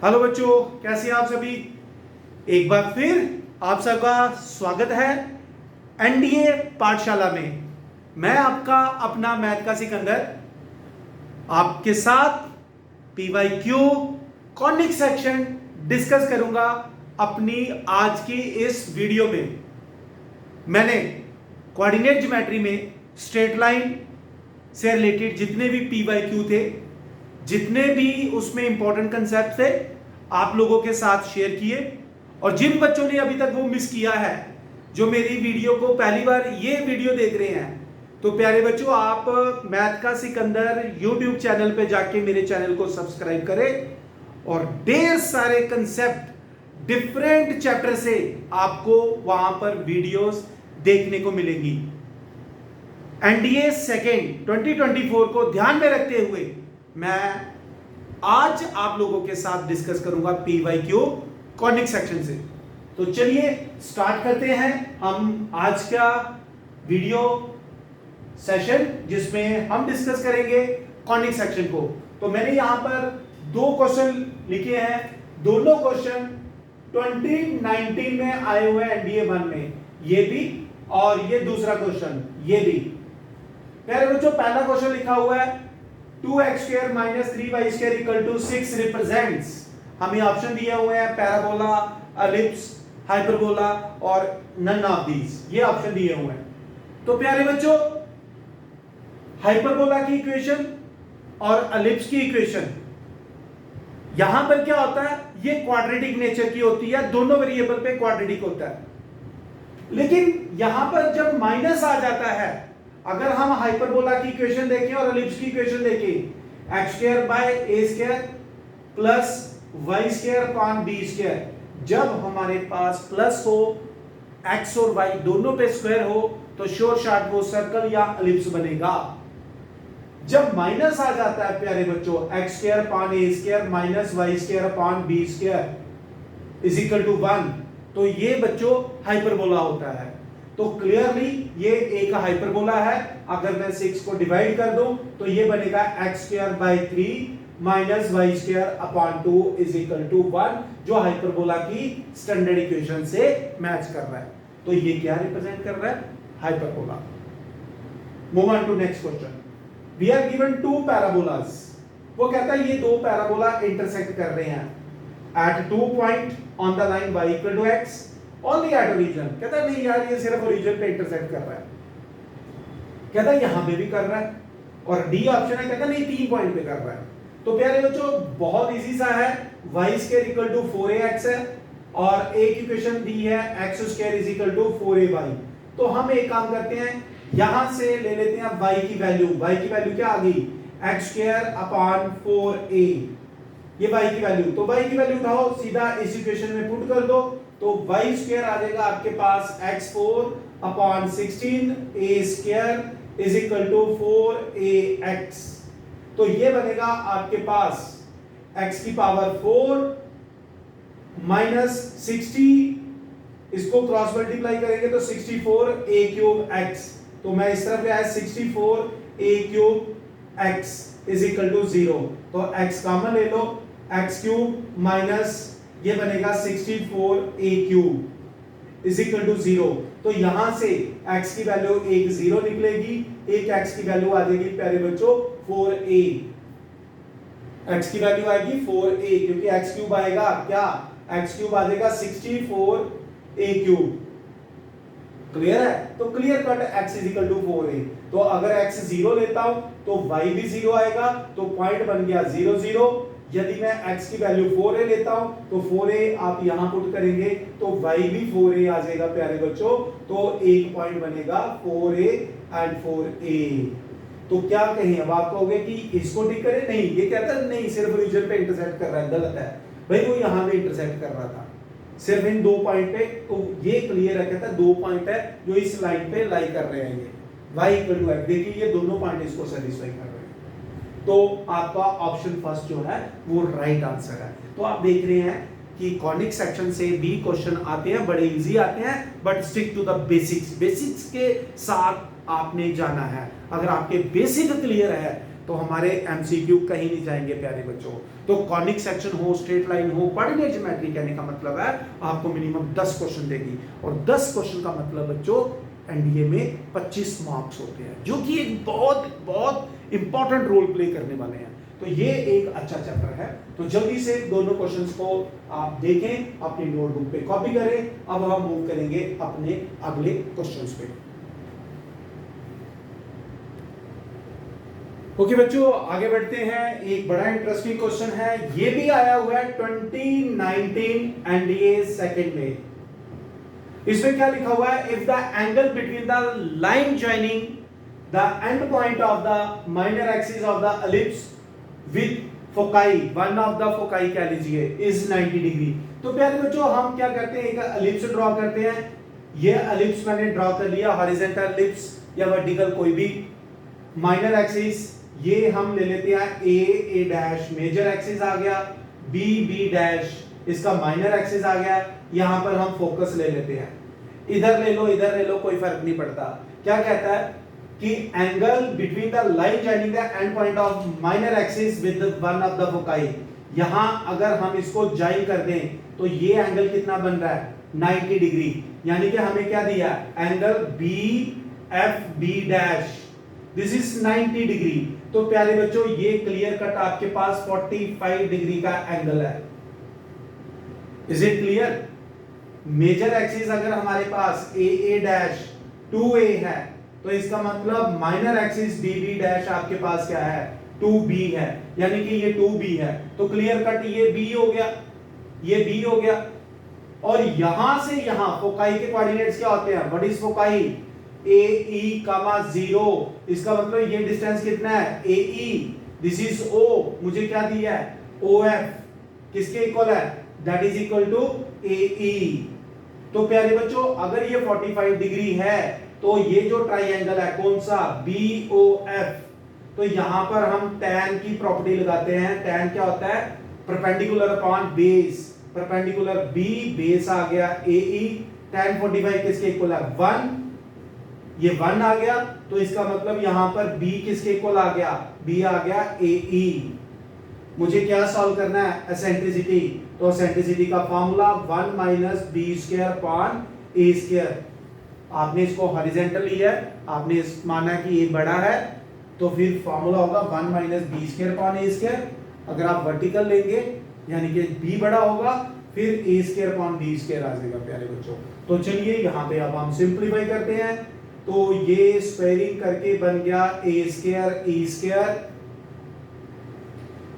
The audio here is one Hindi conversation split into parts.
हेलो बच्चों, कैसे हैं आप सभी। एक बार फिर आप सबका स्वागत है एनडीए पाठशाला में। मैं आपका अपना मैथ का सिकंदर आपके साथ पीवाईक्यू कॉनिक सेक्शन डिस्कस करूंगा अपनी आज की इस वीडियो में। मैंने कोऑर्डिनेट ज्योमेट्री में स्ट्रेट लाइन से रिलेटेड जितने भी पीवाईक्यू थे, जितने भी उसमें इंपॉर्टेंट कंसेप्ट थे, आप लोगों के साथ शेयर किए। और जिन बच्चों ने अभी तक वो मिस किया है, जो मेरी वीडियो को पहली बार ये वीडियो देख रहे हैं, तो प्यारे बच्चों आप मैथ का सिकंदर यूट्यूब चैनल पे जाके मेरे चैनल को सब्सक्राइब करें और ढेर सारे कंसेप्ट डिफरेंट चैप्टर से आपको वहां पर वीडियोस देखने को मिलेंगी। एनडीए सेकेंड 2024 को ध्यान में रखते हुए मैं आज आप लोगों के साथ डिस्कस करूंगा पीवाईक्यू कॉनिक सेक्शन से। तो चलिए स्टार्ट करते हैं हम आज का वीडियो सेशन, जिसमें हम डिस्कस करेंगे कॉनिक सेक्शन को। तो मैंने यहां पर दो क्वेश्चन लिखे हैं, दोनों क्वेश्चन 2019 में आए हुए एनडीए 1 में, ये भी और ये दूसरा क्वेश्चन ये भी। प्यारे बच्चों, पहला क्वेश्चन लिखा हुआ है 2x² - 3y² = 6 रिप्रेजेंट्स। हमें ऑप्शन दिए हुए हैं पैराबोला, एलिप्स, हाइपरबोला और नन ऑफ दीज, ये ऑप्शन दिए हुए हैं। तो प्यारे बच्चों, हाइपरबोला की इक्वेशन और एलिप्स की इक्वेशन, यहां पर क्या होता है, ये क्वाड्रेटिक नेचर की होती है, दोनों वेरिएबल पे क्वाड्रेटिक होता है। लेकिन यहां पर जब माइनस आ जाता है, अगर हम हाइपरबोला की इक्वेशन देखें और एलिप्स की इक्वेशन देखें, x² + y² b², जब हमारे पास प्लस हो, x और y दोनों पे स्क्वायर हो, तो श्योर शॉट वो सर्कल या एलिप्स बनेगा। जब माइनस आ जाता है प्यारे बच्चों, x² - a² - y² b² = 1, तो ये बच्चों हाइपरबोला होता है। तो क्लियरली ये एक हाइपरबोला है। अगर मैं 6 को डिवाइड कर दूं तो ये बनेगा x²/3 - y²/2 = 1, जो हाइपरबोला की स्टैंडर्ड इक्वेशन से मैच कर रहा है। तो ये क्या रिप्रेजेंट कर रहा है, hyperbola. Move on to next question. We are given 2 parabolas. वो कहता है ये दो पैराबोला इंटरसेक्ट कर रहे हैं at 2 point on the line y = x only at origin। कहता है नहीं यार, ये सिर्फ ओरिजिन पे इंटरसेक्ट कर रहा है। कहता है यहां पे भी कर रहा है, और डी ऑप्शन है कहता नहीं 3 पॉइंट पे कर रहा है। तो प्यारे बच्चों बहुत इजी सा है, y² = 4ax है और एक इक्वेशन दी है x² = 4ay। तो हम एक काम करते हैं, यहां से ले लेते हैं y की वैल्यू। y की वैल्यू क्या आ गई, x²/4a, ये y की वैल्यू। तो y की वैल्यू उठाओ, सीधा इस इक्वेशन में पुट कर दो, तो y² आ जाएगा आपके पास x4/16 a² = 4ax। तो ये बनेगा आपके पास x की पावर 4 - 60, इसको क्रॉस मल्टीप्लाई करेंगे तो 64a³ तो मैं इस तरफ आया 64a³ = 0। तो x कॉमन ले लो, x³ माइनस ये बनेगा 64a³ = 0। तो यहां से x की वैल्यू एक 0 निकलेगी, एक x की वैल्यू आ जाएगी प्यारे बच्चों 4a। x की वैल्यू आएगी 4a, क्योंकि x³ आएगा क्या, x³ आ जाएगा 64a³। क्लियर है। तो क्लियर कट x = 4a। तो अगर x 0 लेता हूं तो y भी 0 आएगा, तो पॉइंट बन गया 0 0। यदि मैं x की वैल्यू 4a लेता हूं तो 4a आप यहां पुट करेंगे तो y भी 4a आ जाएगा प्यारे बच्चों। तो एक पॉइंट बनेगा 4a एंड 4a। तो क्या कहें, अब आप कहोगे कि इसको टिक करें, नहीं, ये कहता है नहीं सिर्फ रीजन पे इंटरसेक्ट कर रहा है, गलत है भाई, वो यहां पे इंटरसेक्ट कर रहा था सिर्फ इन 2 पॉइंट पे। तो ये क्लियर है, कहता है 2 पॉइंट है जो इस लाइन पे लाई कर रहे हैं, ये y = x। देखिए ये दोनों पॉइंट इसको सेटिस्फाई कर रहे हैं। तो आपका ऑप्शन फर्स्ट जो है वो राइट आंसर है। तो आप देख रहे हैं कि कॉनिक सेक्शन से भी क्वेश्चन आते हैं, बड़े इजी आते हैं, but stick to the basics. Basics के साथ आपने जाना है। अगर आपके बेसिक क्लियर है तो हमारे एमसीक्यू कहीं नहीं जाएंगे प्यारे बच्चों। तो कॉनिक सेक्शन हो, स्ट्रेट लाइन हो, कोऑर्डिनेट ज्योमेट्री कहने का मतलब है आपको मिनिमम 10 क्वेश्चन देगी, और 10 क्वेश्चन का मतलब बच्चों एनडीए में 25 मार्क्स होते हैं, जो कि एक बहुत बहुत इंपॉर्टेंट रोल प्ले करने वाले हैं। तो ये एक अच्छा चैप्टर है। तो जल्दी से दोनों क्वेश्चंस को आप देखें, अपनी नोटबुक पे कॉपी करें। अब हम मूव करेंगे अपने अगले क्वेश्चंस पे। ओके बच्चों, आगे बढ़ते हैं। एक बड़ा इंटरेस्टिंग क्वेश्चन है, ये भी आया हुआ है 2019 एनडीए सेकंड में। इसमें क्या लिखा हुआ है, if the angle between the line joining the end point of the minor axis of the ellipse with foci, one of the foci कह लीजिए, इज 90 डिग्री। तो प्यारे बच्चों हम क्या करते हैं, एक एलिप्स ड्रॉ करते हैं। ये एलिप्स मैंने ड्रॉ कर लिया, हॉरिजॉन्टल एलिप्स या वर्टिकल कोई भी। माइनर एक्सिस ये हम ले लेते हैं, ए डैश मेजर एक्सिस आ गया, बी डैश इसका माइनर एक्सिस आ गया। यहां पर हम फोकस ले लेते हैं, इधर ले लो इधर ले लो, कोई फर्क नहीं पड़ता। क्या कहता है कि angle between the line joining the end point of minor axis with one of the foci, यहां अगर हम इसको ज्वाइन कर दें तो ये एंगल कितना बन रहा है, 90 डिग्री। यानी कि हमें क्या दिया, angle B F B dash, this is 90 degree. तो प्यारे बच्चों ये क्लियर कट आपके पास 45 डिग्री का एंगल है। Is it clear? Major axis अगर हमारे पास ए डैश 2a है, तो इसका मतलब माइनर एक्सिस bb डैश आपके पास क्या है, 2b है, यानी कि ये 2b है। तो क्लियर कट ये b हो गया, ये b हो गया। और यहां से यहां फोकाई के कोऑर्डिनेट्स क्या होते हैं, व्हाट इज फोकाई, AE, 0। इसका मतलब ये डिस्टेंस कितना है, AE, दिस इज O, मुझे क्या दिया है, OF, किसके इक्वल है, that is equal to AE। तो प्यारे बच्चों अगर ये 45 डिग्री है तो ये जो ट्राइंगल है कौन सा, BOF, तो यहां पर हम tan की प्रॉपर्टी लगाते हैं। tan क्या होता है, perpendicular upon base, perpendicular B, base आ गया AE, tan 45 किसके इक्वल है, 1, ये 1 आ गया। तो इसका मतलब यहां पर B किसके इक्वल आ गया, B आ गया AE। मुझे क्या सॉल्व करना है, एसेंट्रिसिटी। तो एसेंट्रिसिटी का formula 1 minus b square upon a square. आपने इसको हॉरिजॉन्टल लिया है, आपने माना कि ये बड़ा है, तो फिर फार्मूला होगा 1 minus b square upon a square. अगर आप वर्टिकल लेंगे यानी कि बी बड़ा होगा, फिर ए स्क्वायर अपॉन बी स्क्वायर आ जाएगा प्यारे बच्चों। तो चलिए यहाँ पे अब हम सिंप्लीफाई करते हैं। तो ये स्क्वायरिंग करके बन गया ए स्क्वायर ई स्क्वायर,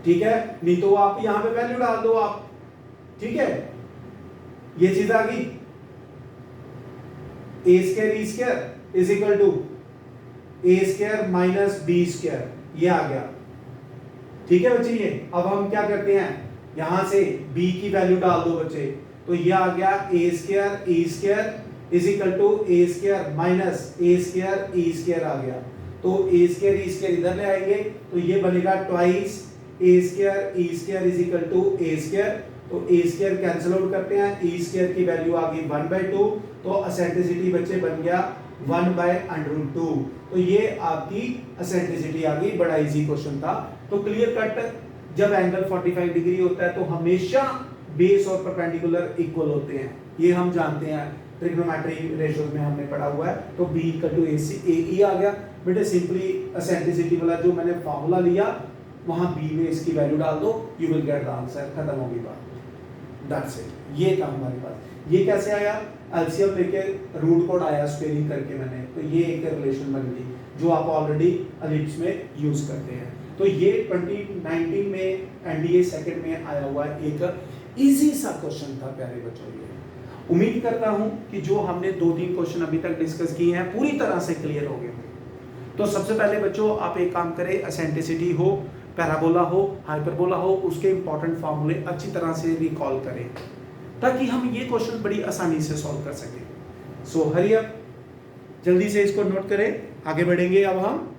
ठीक है। नहीं तो आप यहां पे वैल्यू डाल दो आप, ठीक है। ये चीज आ गई, a square E square is equal to A square minus b square, ये आ गया, ठीक है बच्चे। ये अब हम क्या करते हैं, यहां से b की वैल्यू डाल दो बच्चे, तो ये आ गया a square E square is equal to A square minus a square E square आ गया। तो ए स्क्वायर ई स्क्वायर इधर ले आएंगे तो ये बनेगा twice A square E square is equal to A square. तो ए स्क्वायर कैंसिल आउट करते हैं, ई स्क्वायर की वैल्यू आ गई 1/2, तो एसेंट्रिसिटी बच्चे बन गया 1/√2। तो ये आपकी एसेंट्रिसिटी आ गई। बड़ा इजी क्वेश्चन था। तो क्लियर कट जब एंगल 45 डिग्री होता है तो हमेशा बेस और परपेंडिकुलर इक्वल होते हैं, ये हम जानते हैं, ट्रिग्नोमेट्री रेशियोज में हमने पढ़ा हुआ है। तो b = AE आ गया बेटे। सिंपली एसेंट्रिसिटी वाला जो मैंने फार्मूला लिया वहां b में इसकी वैल्यू डाल दो, you will get the answer, खत्म होगी बात, दैट्स इट। ये था हमारे पास। ये कैसे आया, एलसीएम लेके रूट कोड आया स्क्वेयरिंग करके मैंने, तो ये एक रिलेशन बन गई जो आप ऑलरेडी एलिप्स में यूज करते हैं। तो ये 2019 में एनडीए सेकंड में आया हुआ एक इजी सा क्वेश्चन था प्यारे बच्चों। ये उम्मीद करता हूं कि जो हमने 2-3 क्वेश्चन अभी तक डिस्कस किए हैं पूरी तरह से क्लियर हो गए। तो सबसे पहले बच्चों आप एक काम करें, एसेंट्रिसिटी हो, पैराबोला हो, हाइपरबोला हो, उसके इंपॉर्टेंट फार्मूले अच्छी तरह से रिकॉल करें ताकि हम ये क्वेश्चन बड़ी आसानी से सॉल्व कर सकें। सो हरी अप, जल्दी से इसको नोट करें, आगे बढ़ेंगे अब हम।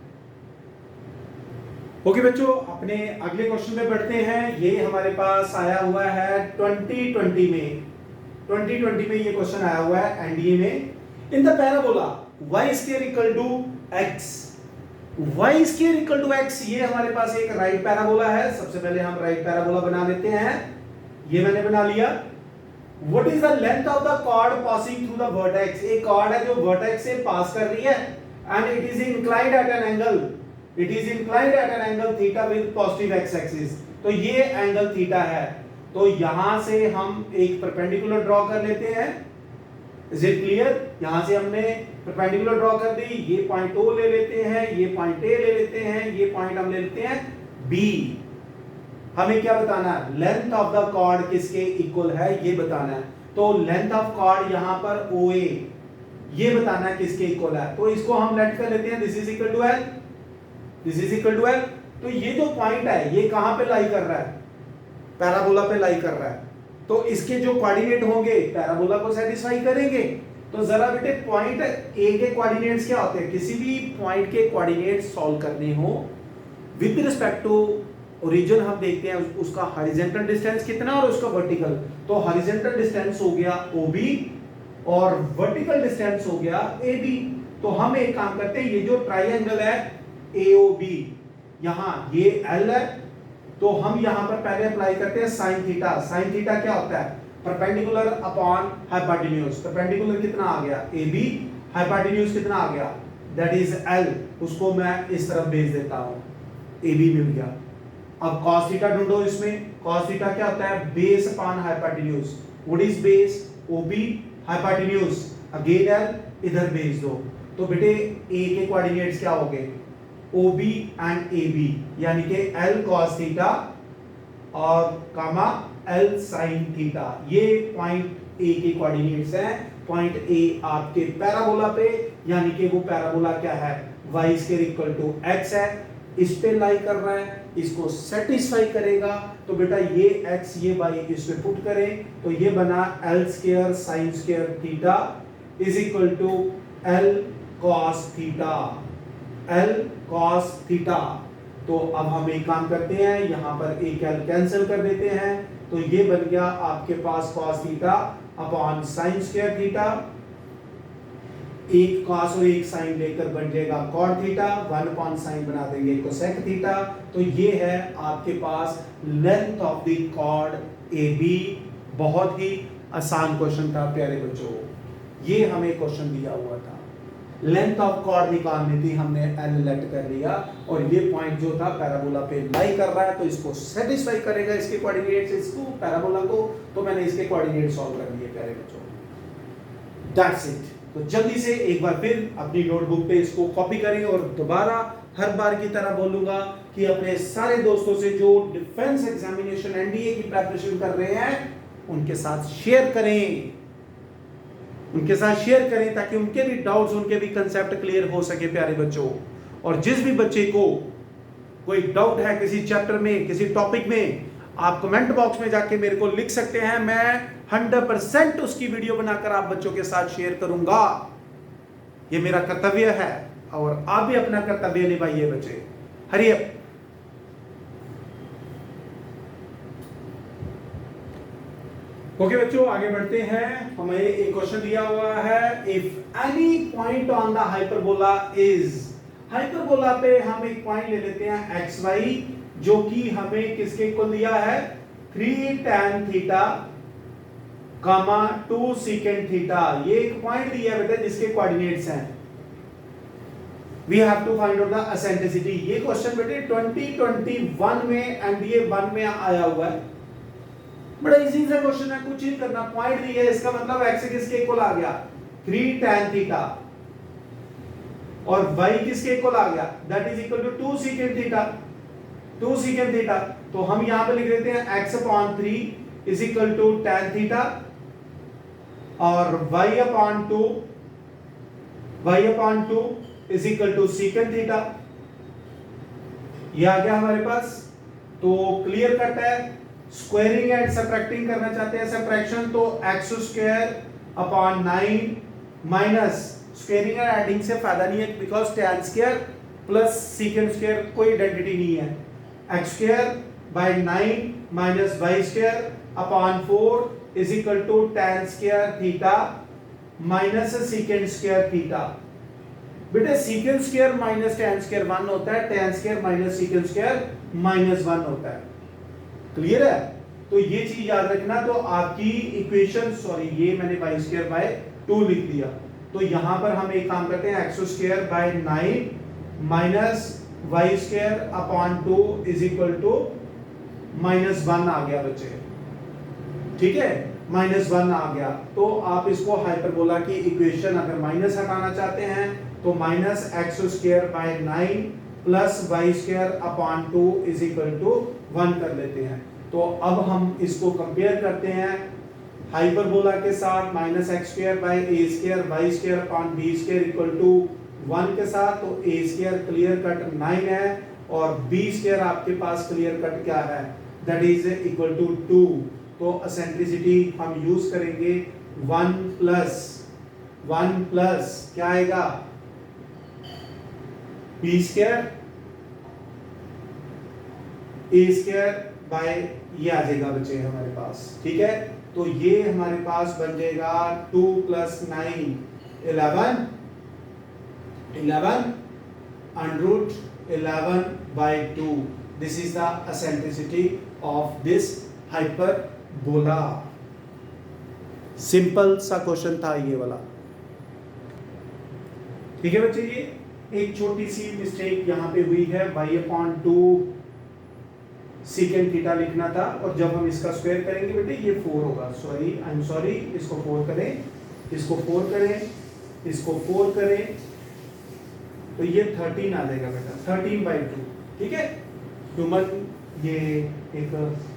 ओके बच्चों, अपने अगले क्वेश्चन में बढ़ते हैं। ये हमारे पास आया हुआ है 2020 में। 2020 में ये क्वेश्चन आया हुआ है एनडीए में। In the parabola y² = x, y square equal to x, ये हमारे पास एक राइट पैराबोला है। सबसे पहले हम राइट पैराबोला बना लेते हैं, ये मैंने बना लिया। What is the length of the cord passing through the vertex, एक कॉर्ड है जो वर्टेक्स से पास कर रही है and it is inclined at an angle, it is inclined at an angle theta with positive x axis. तो ये एंगल थीटा है, तो यहां से हम एक परपेंडिकुलर ड्रॉ कर लेते हैं। Is it clear? यहां से हमने परपेंडिकुलर ड्रॉ कर दी, ये पॉइंट O ले लेते हैं, ये पॉइंट A ले लेते हैं, ये पॉइंट हम ले लेते हैं B। हमें क्या बताना है? लेंथ ऑफ द कॉर्ड किसके इक्वल है ये बताना है। तो लेंथ ऑफ कॉर्ड यहां पर OA, ये बताना है किसके इक्वल है। तो इसको हम लेट कर लेते हैं, this is equal to L, this is equal to L। तो ये जो पॉइंट है ये कहां पे लाई कर रहा है? पैराबोला पे लाई कर रहा है। तो इसके जो कोऑर्डिनेट होंगे पैराबोला को सेटिस्फाई करेंगे। तो जरा बेटे पॉइंट ए के कोऑर्डिनेट्स क्या होते हैं? किसी भी पॉइंट के कोऑर्डिनेट्स सॉल्व करने हो विद रिस्पेक्ट टू ओरिजिन, हम देखते हैं उसका हॉरिजॉन्टल डिस्टेंस कितना और उसका वर्टिकल। तो हॉरिजॉन्टल डिस्टेंस हो गया OB और वर्टिकल डिस्टेंस हो गया AB। तो हम एक काम करते हैं, ये जो ट्राइंगल है AOB, यहां ये L है, तो हम यहां पर पहले अप्लाई करते हैं साइन थीटा। साइन थीटा क्या होता है? Perpendicular upon hypotenuse. परपेंडिकुलर कितना आ गया? AB, हाइपोटेन्यूज कितना आ गया? That is L। उसको मैं इस तरफ भेज देता हूं, AB मिल गया। अब cos थीटा ढूंढो इसमें। cos थीटा क्या होता है? Base upon hypotenuse. What is base? OB, hypotenuse again L, इधर भेज दो। तो बेटे A के कोऑर्डिनेट्स क्या हो गए? OB एंड AB, यानी कि L cos थीटा और कामा L sin थीटा। ये पॉइंट A के कोऑर्डिनेट्स हैं। पॉइंट A आपके पैराबोला पे, यानी कि वो पैराबोला क्या है? y square equal to x है, इस पे लाई कर रहा है, इसको सेटिस्फाई करेगा। तो बेटा ये x ये y इस पे पुट करें, तो ये बना L square sin square theta is equal to L cos theta, L cos theta. तो अब हम एक काम करते हैं, यहां पर एक L कैंसिल कर देते हैं, तो ये बन गया आपके पास cos theta upon sin square theta. एक cos और एक sin लेकर बन जाएगा cot थीटा, 1 अपॉन sin बना देंगे cosec थीटा। तो ये है आपके पास length of the chord AB। बहुत ही आसान क्वेश्चन था प्यारे बच्चों, ये हमें क्वेश्चन दिया हुआ था। लेंथ ऑफ कॉर्ड निकालनी थी, हमने L लेट कर लिया और ये पॉइंट जो था पैराबोला पे लाई कर रहा है, तो इसको सेटिस्फाई करेगा इसके कोऑर्डिनेट्स, इसको पैराबोला को। तो मैंने इसके कोऑर्डिनेट सॉल्व कर लिए प्यारे बच्चों, दैट्स इट। तो जल्दी से एक बार फिर अपनी नोटबुक पे इसको कॉपी करें और दोबारा हर बार की तरह बोलूंगा कि अपने सारे दोस्तों से जो डिफेंस एग्जामिनेशन NDA की प्रिपरेशन कर रहे हैं उनके साथ शेयर करें, उनके साथ शेयर करें ताकि उनके भी डाउट्स, उनके भी कंसेप्ट क्लियर हो सके प्यारे बच्चों। और जिस भी बच्चे को कोई डाउट है किसी चैप्टर में, किसी टॉपिक में, आप कमेंट बॉक्स में जाके मेरे को लिख सकते हैं। मैं 100% उसकी वीडियो बनाकर आप बच्चों के साथ शेयर करूंगा। ये मेरा कर्तव्य है और आप भी अपना कर्तव्य निभाइए बच्चे। हरि अप। ओके बच्चों आगे बढ़ते हैं। हमें एक क्वेश्चन दिया हुआ है, if any point on the hyperbola is, hyperbola पे हम एक पॉइंट ले लेते हैं xy, जो कि हमें किसके इक्वल दिया है? 3 tan theta comma 2 secant theta. ये एक पॉइंट दिया है बेटा जिसके कोऑर्डिनेट्स हैं। We have to find out the eccentricity. ये क्वेश्चन बेटे 2021 में NDA 1 में आया हुआ है। बड़ा इजी सा क्वेश्चन है, कुछ नहीं करना, पॉइंट दिया है, इसका मतलब x किसके इक्वल आ गया? 3 tan थीटा और y किसके इक्वल आ गया? That is equal to 2 secant theta, 2 secant theta. तो हम यहां पे लिख देते हैं x upon 3 is equal to tan theta और y upon 2 is equal to secant theta. ये आ गया हमारे पास। तो क्लियर कट है, स्क्वायरिंग एंड सबट्रैक्टिंग करना चाहते हैं सबट्रैक्शन, तो x square upon 9 minus squaring and adding से फायदा नहीं है because tan square plus secant square कोई आइडेंटिटी नहीं है। x square by 9 minus y square upon 4 is equal to tan square theta minus secant square theta. बेटे secant square minus tan square 1 होता है, tan square minus secant square -1 होता है। क्लियर है? तो ये चीज याद रखना। तो आपकी इक्वेशन, सॉरी ये मैंने y स्क्वायर बाय 2 लिख दिया, तो यहां पर हम एक काम करते हैं, x square by 9 minus y square upon 2 is equal to -1 आ गया बच्चे। ठीक है, -1 आ गया। तो आप इसको हाइपरबोला की इक्वेशन अगर माइनस हटाना चाहते हैं तो minus X square by 9 plus Y square upon 2 is equal to 1 कर लेते हैं। तो अब हम इसको कंपेयर करते हैं हाइपरबोला के साथ, minus X square by A square Y square upon B square equal to 1 के साथ। तो ए स्क्वायर क्लियर कट 9 है और बी स्क्वायर आपके पास क्लियर कट क्या है, दैट इज इक्वल टू 2। तो एसेंट्रिसिटी हम यूज करेंगे 1 प्लस क्या आएगा, B square A square by ये आ जाएगा बच्चे हमारे पास। ठीक है, तो ये हमारे पास बन जाएगा 2 plus 9 11 under 11 by 2। This is the eccentricity of this hyperbola. Simple सा क्वेश्चन था ये वाला। ठीक है बच्चे, ये एक छोटी सी मिस्टेक यहां पे हुई है, y/2 सेकेंड थीटा लिखना था और जब हम इसका स्क्वायर करेंगे बेटे ये 4 होगा। आई एम सॉरी, इसको 4 करें, इसको 4 करें, इसको 4 करें, तो ये 13 आ जाएगा बेटा, 13/2। ठीक है, ह्यूमन ये एक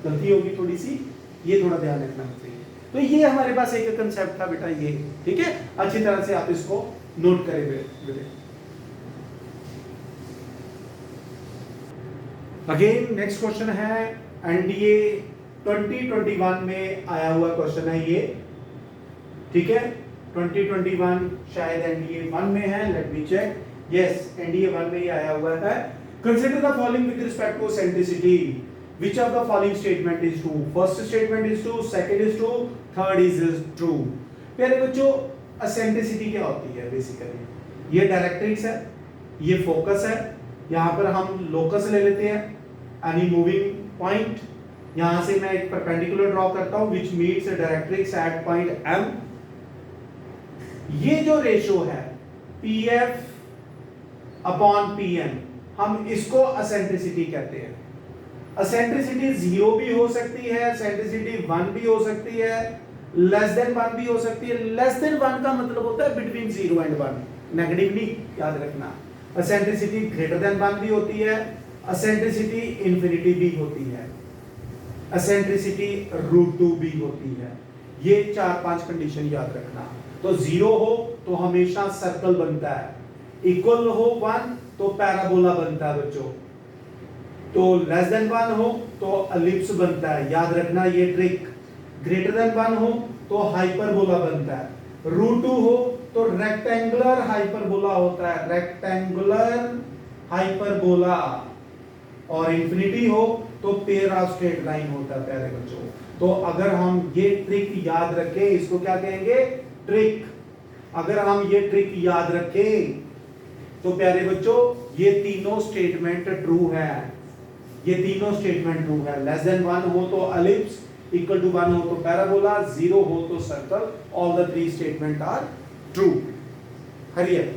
गलती होगी थोड़ी सी, ये थोड़ा ध्यान रखना चाहिए। तो ये हमारे पास एक कंसेप्ट था बेटा ये। ठीक है, अच्छी तरह से आप इसको नोट करें बेटे। अगेन नेक्स्ट क्वेश्चन है एनडीए 2021 में आया हुआ क्वेश्चन है ये। ठीक है, 2021 शायद एनडीए 1 में है, let me check. Yes, NDA 1 में ही आया हुआ है। Consider the following with respect to eccentricity, which of the following statement is true. First statement is true, second is true, third is true. प्यारे बच्चों, एसेंट्रिसिटी क्या होती है बेसिकली, ये डायरेक्ट्रिक्स है, ये फोकस है। यहां पर हम लोकस ले लेते हैं, एनी मूविंग पॉइंट। यहां से मैं एक परपेंडिकुलर ड्रॉ करता हूं which meets directrix at point M। ये जो रेशियो है PF अपॉन PM, हम इसको एसेंट्रिसिटी कहते हैं। एसेंट्रिसिटी 0 भी हो सकती है, एसेंट्रिसिटी 1 भी हो सकती है, लेस देन 1 भी हो सकती है। लेस देन 1 का मतलब होता है बिटवीन 0 एंड 1, नेगेटिव नहीं, याद रखना। एसेंट्रिसिटी ग्रेटर देन 1 भी होती है, एसेंट्रिसिटी इंफिनिटी भी होती है, एसेंट्रिसिटी √2 भी होती है। ये 4-5 कंडीशन याद रखना। तो 0 हो तो हमेशा सर्कल बनता है, इक्वल हो 1 तो पैराबोला बनता है बच्चों, तो लेस देन 1 हो तो एलिप्स बनता है, याद रखना ये ट्रिक। ग्रेटर देन 1 हो तो हाइपरबोला बनता है, √2 हो तो रेक्टेंगुलर हाइपरबोला होता है, रेक्टेंगुलर हाइपरबोला, और इंफिनिटी हो तो पेयर ऑफ स्ट्रेट लाइन होता है प्यारे बच्चों। तो अगर हम ये ट्रिक याद रखें, इसको क्या कहेंगे, ट्रिक। अगर हम ये ट्रिक याद रखें तो प्यारे बच्चों ये तीनों स्टेटमेंट ट्रू है, ये तीनों स्टेटमेंट ट्रू है। लेस देन 1 हो तो एलिप्स, इक्वल टू 1 हो तो पैराबोला, 0 हो तो circle, all the 3 statement are true. हरियर,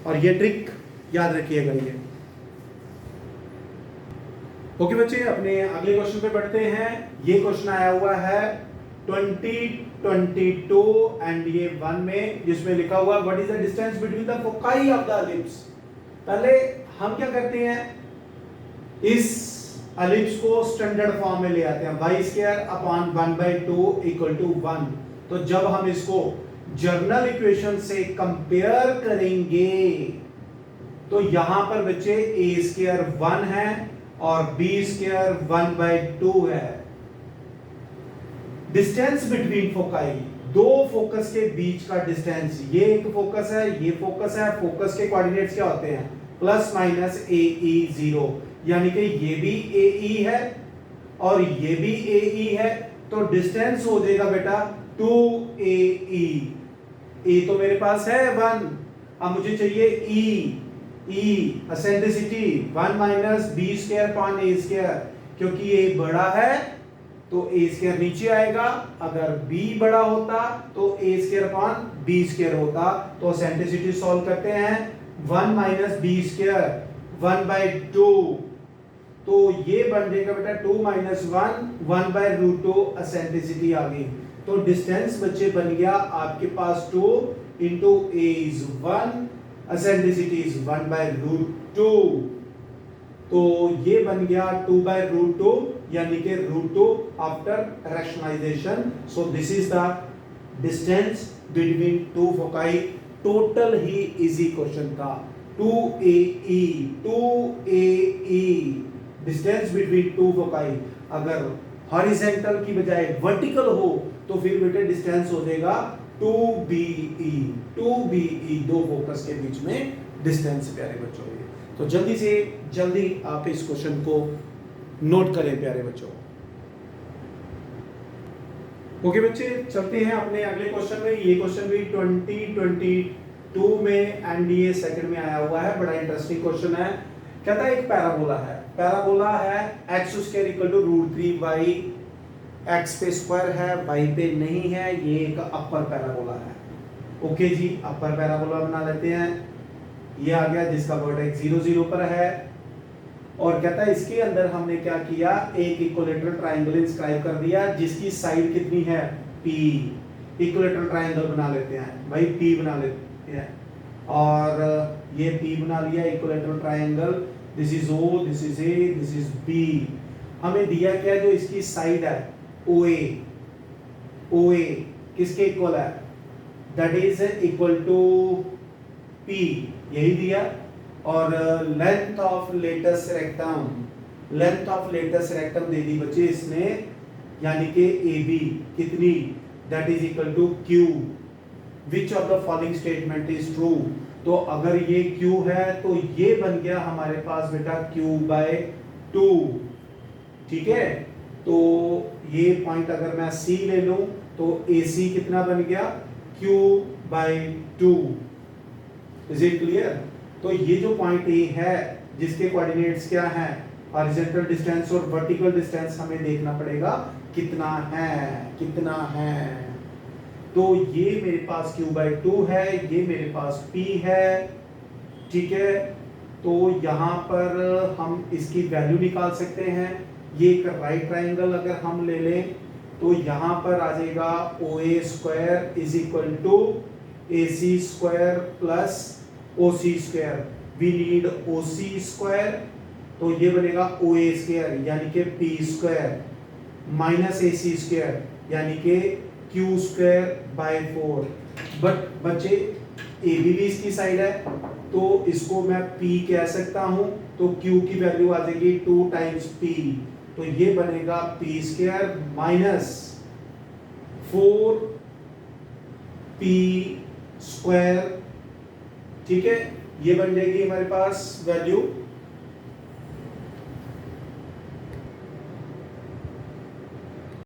और ये ट्रिक याद रखिएगा ये। ओके बच्चे, अपने अगले क्वेश्चन पे बढ़ते हैं। ये क्वेश्चन आया हुआ है 2022 एनडीए 1 में, जिसमें लिखा हुआ what is the distance between the foci of the ellipse. पहले हम क्या करते हैं, इस एलिप्स को स्टैंडर्ड फॉर्म में ले आते हैं, y² अपॉन 1/2 इक्वल टू 1। तो जब हम इसको जर्नल इक्वेशन से कंपेयर करेंगे तो यहां पर बच्चे a² 1 है और b² 1/2 है। डिस्टेंस बिटवीन फोकाई, दो फोकस के बीच का डिस्टेंस, ये एक फोकस है, ये फोकस है। फोकस के कोऑर्डिनेट्स क्या होते हैं, प्लस माइनस AE 0, यानी कि ये भी AE है और ये भी AE है। तो डिस्टेंस हो जाएगा बेटा 2AE। A तो मेरे पास है 1 अब मुझे चाहिए e eccentricity 1 minus b square upon a square, क्योंकि ये बड़ा है तो ए स्क्वायर नीचे आएगा, अगर बी बड़ा होता तो A square upon B square होता। तो एसेंट्रिसिटी सॉल्व करते हैं, 1 माइनस बी स्क्वायर 1/2, तो ये बन जाएगा बेटा 2 माइनस 1/√2 एसेंट्रिसिटी आ गई। तो डिस्टेंस बच्चे बन गया आपके पास 2 into A is 1, eccentricity is 1/√2, तो ये बन गया 2/√2 यानी कि √2 after rationalisation. So this is the distance between two foci. Total ही इजी क्वेश्चन था, 2AE distance between two foci. अगर हॉरिजॉन्टल की बजाय वर्टिकल हो तो फिर बेटे डिस्टेंस हो जाएगा 2BE, दो फोकस के बीच में डिस्टेंस प्यारे बच्चों। तो जल्दी से जल्दी आप इस क्वेश्चन को नोट करें प्यारे बच्चों। ओके बच्चे, चलते हैं अपने अगले क्वेश्चन में। ये क्वेश्चन भी 2022 में एनडीए सेकंड में आया हुआ है, बड़ा इंटरेस्टिंग क्वेश्चन है। कहता है एक पैराबोला है x square equal to √3y, x पे स्क्वायर है y पे नहीं है, ये एक अपर पैराबोला है। ओके जी, अपर पैराबोला बना लेते हैं। ये आ गया जिसका वर्टेक्स 0 0 पर है, और कहता है इसके अंदर हमने क्या किया, एक इक्विलैटरल ट्रायंगल इंस्क्राइब कर दिया जिसकी साइड कितनी है P। इक्विलैटरल ट्रायंगल बना लेते हैं भाई, P बना लेते हैं, और ये P बना लिया equilateral triangle. This is O, this is A, this is B। हमें दिया क्या, जो इसकी साइड है OA किसके इक्वल है, that is equal to P, यही दिया। और लेंथ ऑफ लेटस रेक्टम दे दी बच्चे इसने, यानी कि AB कितनी, that is equal to Q। Which of the following statement is true. तो अगर ये Q है तो ये बन गया हमारे पास बेटा Q/2, ठीक है। तो ये पॉइंट अगर मैं C ले लूं तो AC कितना बन गया, Q/2। Is it clear. तो ये जो पॉइंट A है जिसके कोऑर्डिनेट्स क्या हैं, हॉरिजॉन्टल डिस्टेंस और वर्टिकल डिस्टेंस हमें देखना पड़ेगा कितना है। तो ये मेरे पास Q/2 है, ये मेरे पास P है, ठीक है। तो यहाँ पर हम इसकी वैल्यू निकाल सकते हैं। ये एक राइट ट्रायंगल अगर हम ले लें तो यहाँ पर आ जाएगा OA square is equal to AC square plus OC square. We need OC square, तो ये बनेगा OA स्क्वायर यानी कि P square minus AC square यानी कि Q स्क्वायर/4। बट बच्चे AB भी इसकी साइड है तो इसको मैं P कह सकता हूं, तो Q की वैल्यू आ जाएगी 2 टाइम्स P, तो ये बनेगा P square minus 4P square, ठीक है। ये बन जाएगी हमारे पास वैल्यू